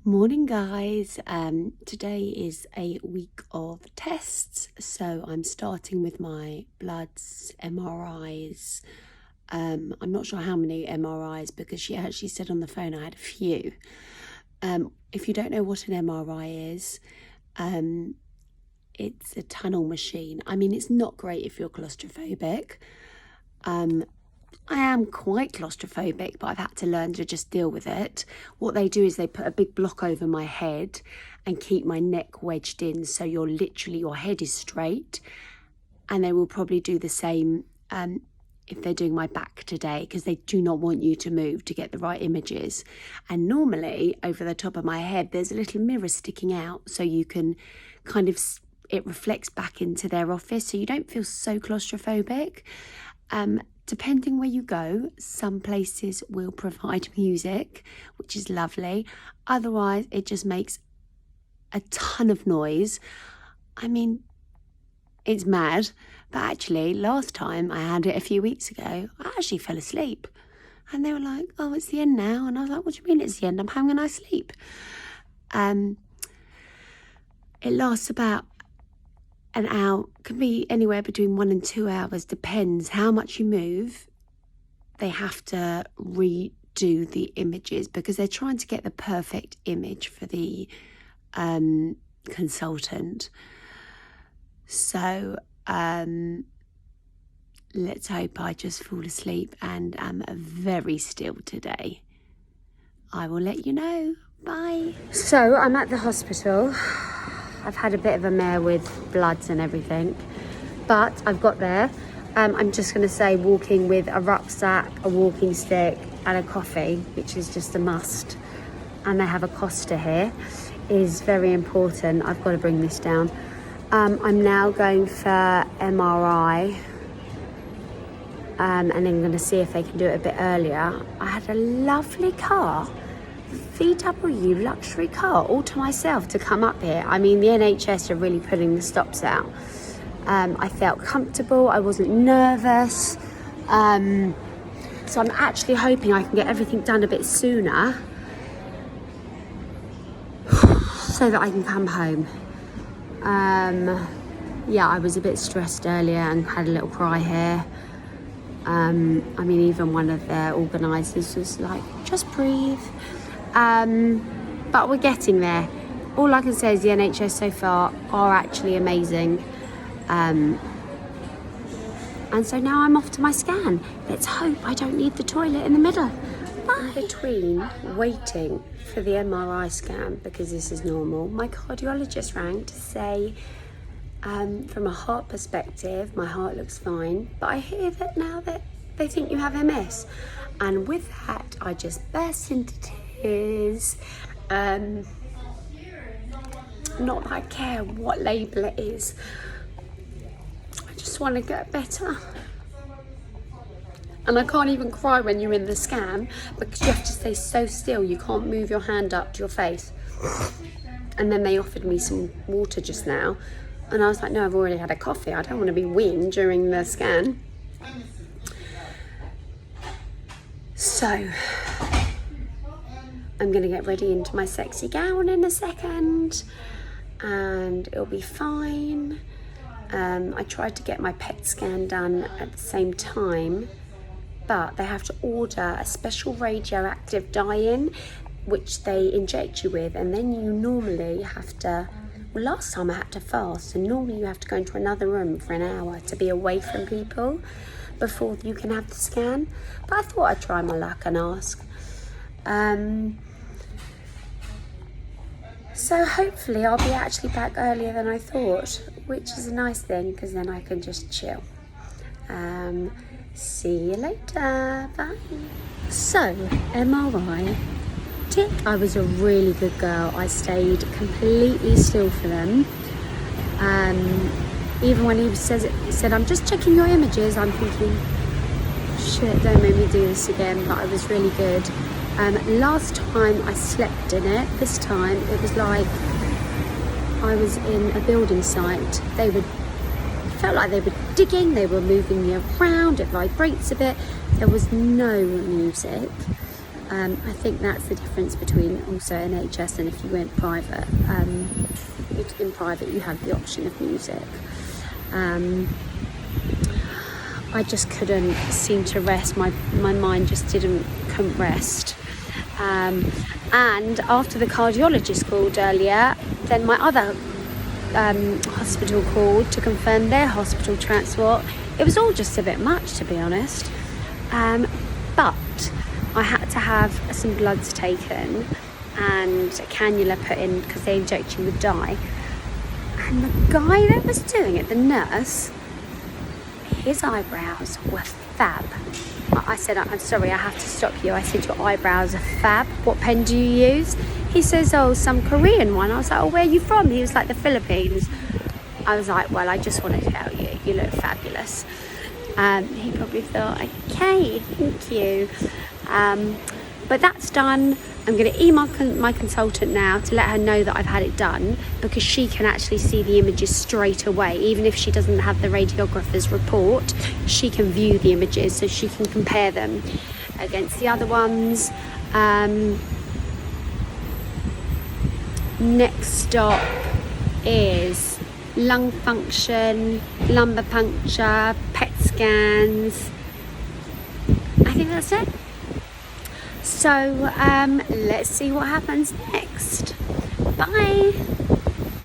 Morning guys. Today is a week of tests, so I'm starting with my bloods, MRIs. I'm not sure how many MRIs because she actually said on the phone I had a few. If you don't know what an MRI is, it's a tunnel machine. I mean, it's not great if you're claustrophobic. I am quite claustrophobic, but I've had to learn to just deal with it. What they do is they put a big block over my head and keep my neck wedged in, so your head is straight. And they will probably do the same if they're doing my back today, because they do not want you to move to get the right images. And normally over the top of my head there's a little mirror sticking out, so you can it reflects back into their office, so you don't feel so claustrophobic. Depending where you go, some places will provide music, which is lovely. Otherwise, it just makes a ton of noise. I mean, it's mad. But actually, last time I had it a few weeks ago, I actually fell asleep. And they were like, oh, it's the end now. And I was like, what do you mean it's the end? I'm having a nice sleep. It lasts about an hour, can be anywhere between 1 and 2 hours, depends how much you move. They have to redo the images because they're trying to get the perfect image for the consultant. So let's hope I just fall asleep and am very still today. I will let you know. Bye. So I'm at the hospital. I've had a bit of a mare with bloods and everything, but I've got there. I'm just going to say walking with a rucksack, a walking stick and a coffee, which is just a must. And they have a Costa here, is very important. I've got to bring this down. I'm now going for MRI and then going to see if they can do it a bit earlier. I had a lovely car. VW luxury car all to myself to come up here. I mean, the NHS are really putting the stops out. I felt comfortable, I wasn't nervous, so I'm actually hoping I can get everything done a bit sooner so that I can come home. Yeah, I was a bit stressed earlier and had a little cry here. I mean, even one of their organisers was like, just breathe. But we're getting there. All I can say is the NHS so far are actually amazing. And so now I'm off to my scan. Let's hope I don't need the toilet in the middle. Bye. In between waiting for the MRI scan, because this is normal, my cardiologist rang to say, from a heart perspective, my heart looks fine, but I hear that now that they think you have MS. And with that, I just burst into tears. Not that I care what label it is. I just want to get better. And I can't even cry when you're in the scan because you have to stay so still. You can't move your hand up to your face. And then they offered me some water just now. And I was like, no, I've already had a coffee. I don't want to be weaned during the scan. So I'm going to get ready into my sexy gown in a second and it'll be fine. I tried to get my PET scan done at the same time, but they have to order a special radioactive dye-in which they inject you with, and then you normally have to, well, last time I had to fast, and normally you have to go into another room for an hour to be away from people before you can have the scan. But I thought I'd try my luck and ask. So hopefully I'll be actually back earlier than I thought, which is a nice thing because then I can just chill. See you later. Bye. So, MRI. Tick. I was a really good girl. I stayed completely still for them. Even when he said, I'm just checking your images, I'm thinking, shit, don't make me do this again. But I was really good. Last time I slept in it. This time it was like I was in a building site. Felt like they were digging, they were moving me around, it vibrates a bit. There was no music. I think that's the difference between also NHS and if you went private. In private you have the option of music. I just couldn't seem to rest. My mind just couldn't rest. And after the cardiologist called earlier, then my other hospital called to confirm their hospital transport. It was all just a bit much, to be honest. But I had to have some bloods taken and a cannula put in because they inject you with dye. And the guy that was doing it, the nurse, his eyebrows were fab. I said, I'm sorry, I have to stop you. I said, your eyebrows are fab. What pen do you use? He says, oh, some Korean one. I was like, oh, where are you from? He was like, the Philippines. I was like, well, I just want to tell you, you look fabulous. He probably thought, okay, thank you. But that's done. I'm going to email my consultant now to let her know that I've had it done, because she can actually see the images straight away. Even if she doesn't have the radiographer's report, she can view the images so she can compare them against the other ones. Next stop is lung function, lumbar puncture, PET scans. I think that's it. So let's see what happens next. Bye.